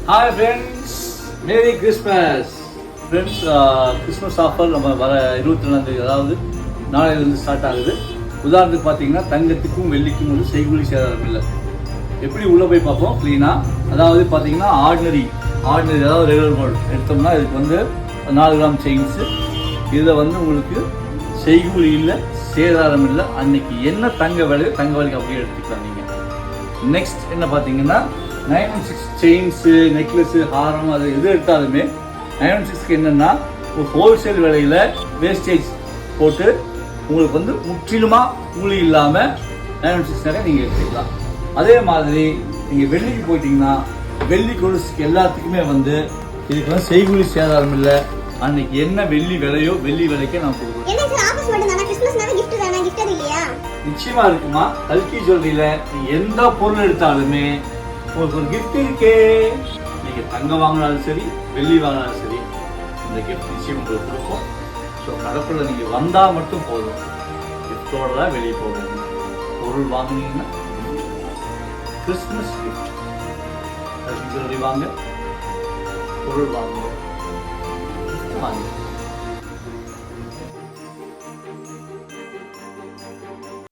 Hi friends, merry Christmas friends. Christmas offer நம்ம வர 22ஆம், அதாவது நாளையிலேருந்து ஸ்டார்ட் ஆகுது. உதாரணத்துக்கு பார்த்தீங்கன்னா தங்கத்துக்கும் வெள்ளிக்கும் வந்து செய்கூலி சேதாரம் இல்லை. எப்படி உள்ளே போய் பார்ப்போம் க்ளீனாக. அதாவது பார்த்தீங்கன்னா ஆர்டினரி அதாவது ரெகுலர் கோல்டு எடுத்தோம்னா இதுக்கு வந்து 4 கிராம் செயின்ஸு. இதில் வந்து உங்களுக்கு செய்கூலி இல்லை, சேதாரம் இல்லை. அன்னைக்கு என்ன தங்க விலையோ தங்க விலைக்கு அப்படியே எடுத்துக்கலாம் நீங்கள். நெக்ஸ்ட் என்ன பார்த்தீங்கன்னா 916 செயின்ஸு, நெக்லஸ்ஸு, ஹாரம், அது எது எடுத்தாலுமே 916க்கு என்னென்னா ஒரு ஹோல்சேல் விலையில் வேஸ்டேஜ் போட்டு உங்களுக்கு வந்து முற்றிலுமாக கூலி இல்லாமல் 916 நிறைய நீங்கள் எடுத்துக்கலாம். அதே மாதிரி நீங்கள் வெள்ளிக்கு போயிட்டீங்கன்னா வெள்ளி கொலுசுக்கு எல்லாத்துக்குமே வந்து இதுக்கு வந்து செய்கூலி சேதாரம் இல்லை. அன்னைக்கு என்ன வெள்ளி விலையோ வெள்ளி விலைக்கே நான் கொடுக்குறேன். நிச்சயமா இருக்குமா. கல்கி ஜுவல்லரியில எந்த பொருள் எடுத்தாலுமே உங்களுக்கு ஒரு கிஃப்ட் இருக்கே. நீங்க தங்கம் வாங்கினாலும் சரி, வெள்ளி வாங்கினாலும் சரி, இந்த கிஃப்ட் நிச்சயம் உங்களுக்கு கொடுப்போம். ஸோ கடைக்குள்ள நீங்க வந்தா மட்டும் போதும், கிஃப்டோட தான் வெளியே போவீங்க. பொருள் வாங்கினீங்கன்னா கிறிஸ்துமஸ் கிஃப்ட். கல்கி ஜுவல்லரி வாங்க, பொருள் வாங்க, கிஃப்ட் வாங்க.